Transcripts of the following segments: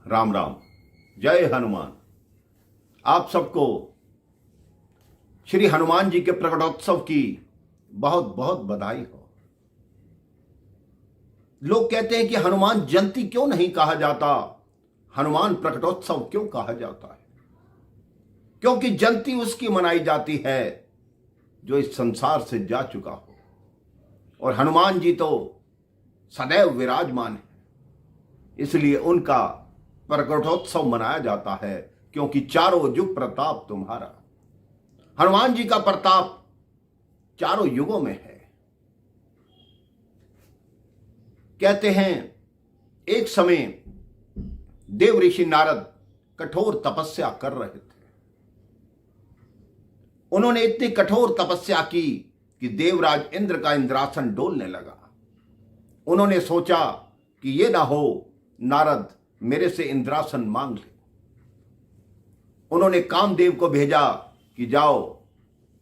राम राम। जय हनुमान। आप सबको श्री हनुमान जी के प्रकटोत्सव की बहुत बहुत बधाई हो। लोग कहते हैं कि हनुमान जयंती क्यों नहीं कहा जाता, हनुमान प्रकटोत्सव क्यों कहा जाता है? क्योंकि जयंती उसकी मनाई जाती है जो इस संसार से जा चुका हो, और हनुमान जी तो सदैव विराजमान है, इसलिए उनका प्रकटोत्सव मनाया जाता है। क्योंकि चारों युग प्रताप तुम्हारा, हनुमान जी का प्रताप चारों युगों में है। कहते हैं एक समय देव ऋषि नारद कठोर तपस्या कर रहे थे। उन्होंने इतनी कठोर तपस्या की कि देवराज इंद्र का इंद्रासन डोलने लगा। उन्होंने सोचा कि ये ना हो नारद मेरे से इंद्रासन मांग ले। उन्होंने कामदेव को भेजा कि जाओ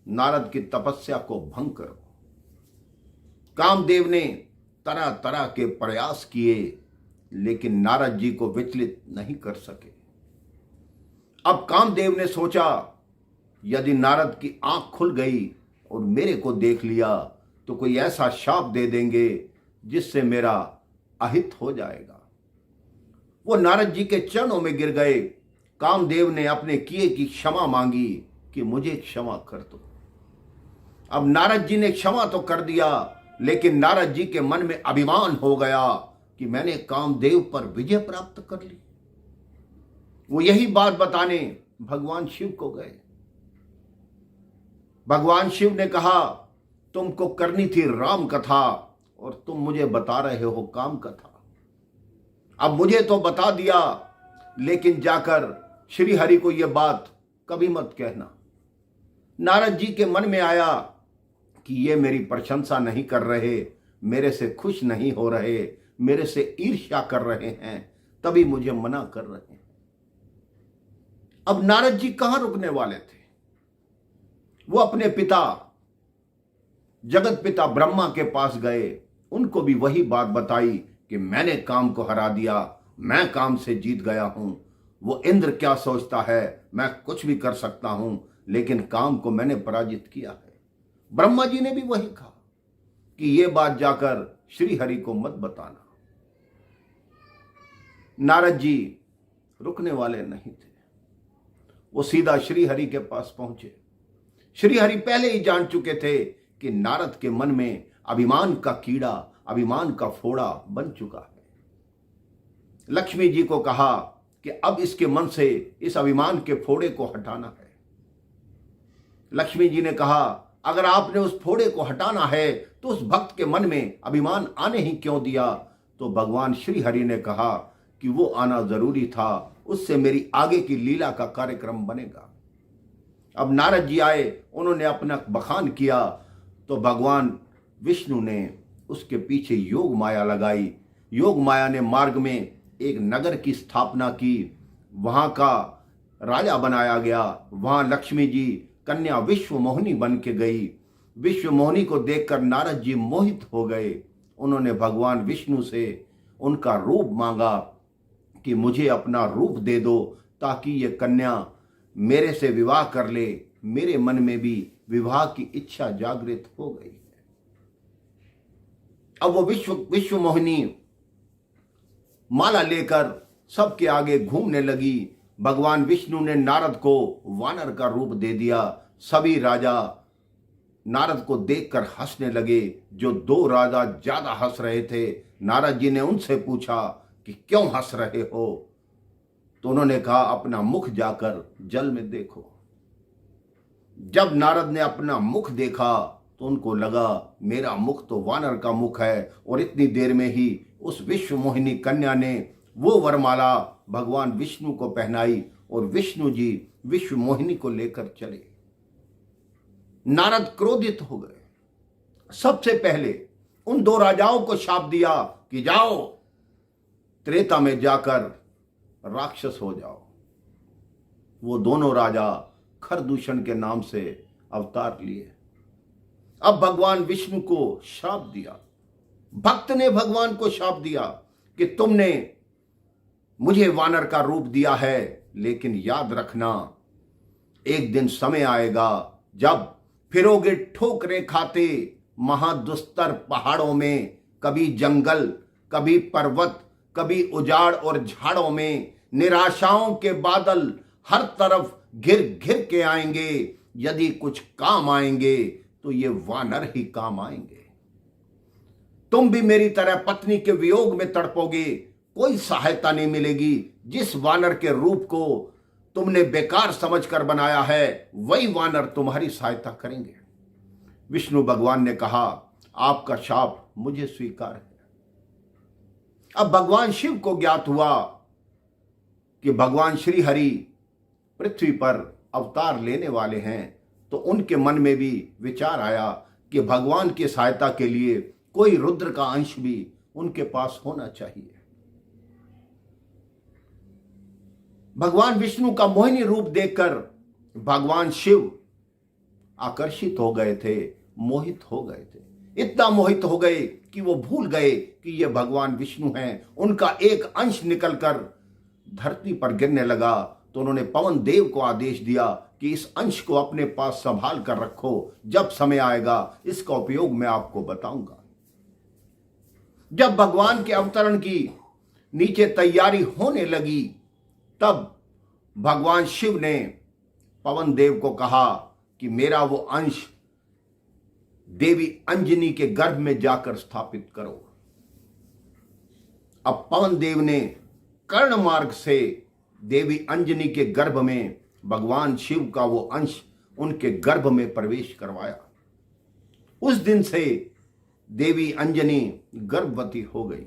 नारद की तपस्या को भंग करो। कामदेव ने तरह तरह के प्रयास किए, लेकिन नारद जी को विचलित नहीं कर सके। अब कामदेव ने सोचा यदि नारद की आंख खुल गई और मेरे को देख लिया तो कोई ऐसा शाप दे देंगे जिससे मेरा अहित हो जाएगा। वो नारद जी के चरणों में गिर गए। कामदेव ने अपने किए की क्षमा मांगी कि मुझे क्षमा कर दो। अब नारद जी ने क्षमा तो कर दिया, लेकिन नारद जी के मन में अभिमान हो गया कि मैंने कामदेव पर विजय प्राप्त कर ली। वो यही बात बताने भगवान शिव को गए। भगवान शिव ने कहा तुमको करनी थी राम कथा और तुम मुझे बता रहे हो काम कथा। अब मुझे तो बता दिया, लेकिन जाकर श्री हरि को यह बात कभी मत कहना। नारद जी के मन में आया कि ये मेरी प्रशंसा नहीं कर रहे, मेरे से खुश नहीं हो रहे, मेरे से ईर्ष्या कर रहे हैं, तभी मुझे मना कर रहे हैं। अब नारद जी कहां रुकने वाले थे? वो अपने पिता जगत पिता ब्रह्मा के पास गए। उनको भी वही बात बताई कि मैंने काम को हरा दिया, मैं काम से जीत गया हूं। वो इंद्र क्या सोचता है, मैं कुछ भी कर सकता हूं, लेकिन काम को मैंने पराजित किया है। ब्रह्मा जी ने भी वही कहा कि ये बात जाकर श्री हरि को मत बताना। नारद जी रुकने वाले नहीं थे। वो सीधा श्री हरि के पास पहुंचे। श्री हरि पहले ही जान चुके थे कि नारद के मन में अभिमान का कीड़ा, अभिमान का फोड़ा बन चुका है। लक्ष्मी जी को कहा कि अब इसके मन से इस अभिमान के फोड़े को हटाना है। लक्ष्मी जी ने कहा अगर आपने उस फोड़े को हटाना है तो उस भक्त के मन में अभिमान आने ही क्यों दिया? तो भगवान श्री हरि ने कहा कि वो आना जरूरी था, उससे मेरी आगे की लीला का कार्यक्रम बनेगा। अब नारद जी आए, उन्होंने अपना बखान किया तो भगवान विष्णु ने उसके पीछे योग माया लगाई। योग माया ने मार्ग में एक नगर की स्थापना की, वहां का राजा बनाया गया। वहां लक्ष्मी जी कन्या विश्व मोहिनी बन के गई। विश्व मोहिनी को देखकर नारद जी मोहित हो गए। उन्होंने भगवान विष्णु से उनका रूप मांगा कि मुझे अपना रूप दे दो ताकि ये कन्या मेरे से विवाह कर ले। मेरे मन में भी विवाह की इच्छा जागृत हो गई है। अब वो विश्व मोहिनी माला लेकर सबके आगे घूमने लगी। भगवान विष्णु ने नारद को वानर का रूप दे दिया। सभी राजा नारद को देखकर हंसने लगे। जो दो राजा ज्यादा हंस रहे थे, नारद जी ने उनसे पूछा कि क्यों हंस रहे हो? तो उन्होंने कहा अपना मुख जाकर जल में देखो। जब नारद ने अपना मुख देखा तो उनको लगा मेरा मुख तो वानर का मुख है, और इतनी देर में ही उस विश्व मोहिनी कन्या ने वो वरमाला भगवान विष्णु को पहनाई और विष्णु जी विश्व मोहिनी को लेकर चले। नारद क्रोधित हो गए। सबसे पहले उन दो राजाओं को शाप दिया कि जाओ त्रेता में जाकर राक्षस हो जाओ। वो दोनों राजा खरदूषण के नाम से अवतार लिए। अब भगवान विष्णु को शाप दिया। भक्त ने भगवान को शाप दिया कि तुमने मुझे वानर का रूप दिया है, लेकिन याद रखना एक दिन समय आएगा जब फिरोगे ठोकरें खाते महादुस्तर पहाड़ों में, कभी जंगल, कभी पर्वत, कभी उजाड़ और झाड़ों में। निराशाओं के बादल हर तरफ घिर घिर के आएंगे। यदि कुछ काम आएंगे तो ये वानर ही काम आएंगे। तुम भी मेरी तरह पत्नी के वियोग में तड़पोगे, कोई सहायता नहीं मिलेगी। जिस वानर के रूप को तुमने बेकार समझकर बनाया है, वही वानर तुम्हारी सहायता करेंगे। विष्णु भगवान ने कहा, आपका शाप मुझे स्वीकार है। अब भगवान शिव को ज्ञात हुआ कि भगवान श्री हरि पृथ्वी पर अवतार लेने वाले हैं, तो उनके मन में भी विचार आया कि भगवान की सहायता के लिए कोई रुद्र का अंश भी उनके पास होना चाहिए। भगवान विष्णु का मोहिनी रूप देखकर भगवान शिव आकर्षित हो गए थे, मोहित हो गए थे। इतना मोहित हो गए कि वो भूल गए कि ये भगवान विष्णु हैं। उनका एक अंश निकलकर धरती पर गिरने लगा, तो उन्होंने पवन देव को आदेश दिया कि इस अंश को अपने पास संभाल कर रखो, जब समय आएगा इसका उपयोग मैं आपको बताऊंगा। जब भगवान के अवतरण की नीचे तैयारी होने लगी, तब भगवान शिव ने पवन देव को कहा कि मेरा वो अंश देवी अंजनी के गर्भ में जाकर स्थापित करो। अब पवन देव ने कर्ण मार्ग से देवी अंजनी के गर्भ में भगवान शिव का वो अंश उनके गर्भ में प्रवेश करवाया। उस दिन से देवी अंजनी गर्भवती हो गई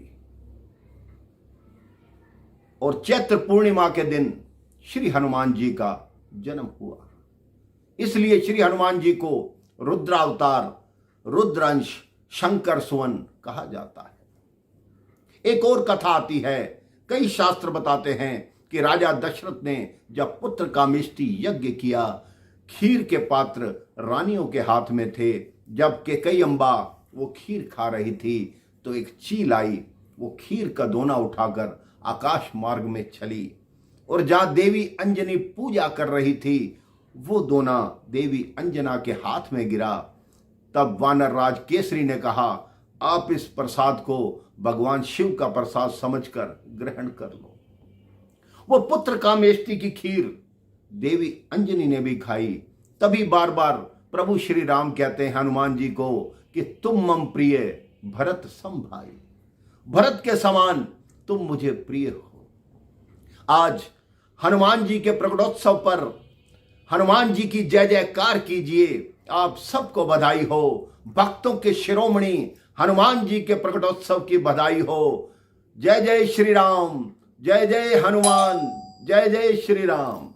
और चैत्र पूर्णिमा के दिन श्री हनुमान जी का जन्म हुआ। इसलिए श्री हनुमान जी को रुद्रावतार, रुद्रांश, शंकर सुवन कहा जाता है। एक और कथा आती है, कई शास्त्र बताते हैं कि राजा दशरथ ने जब पुत्र कामेष्टि यज्ञ किया, खीर के पात्र रानियों के हाथ में थे। जब केकई अम्बा वो खीर खा रही थी, तो एक चील आई, वो खीर का दोना उठाकर आकाश मार्ग में चली, और जहां देवी अंजनी पूजा कर रही थी, वो दोना देवी अंजना के हाथ में गिरा। तब वानर राज केसरी ने कहा, आप इस प्रसाद को भगवान शिव का प्रसाद समझकर ग्रहण कर लो। वो पुत्र कामेष्टि की खीर देवी अंजनी ने भी खाई। तभी बार बार प्रभु श्री राम कहते हैं हनुमान जी को कि तुम मम प्रिय भरत सम भाई, भरत के समान तुम मुझे प्रिय हो। आज हनुमान जी के प्रकटोत्सव पर हनुमान जी की जय जयकार कीजिए। आप सबको बधाई हो। भक्तों के शिरोमणि हनुमान जी के प्रकटोत्सव की बधाई हो। जय जय श्री राम, जय जय हनुमान, जय जय श्री राम।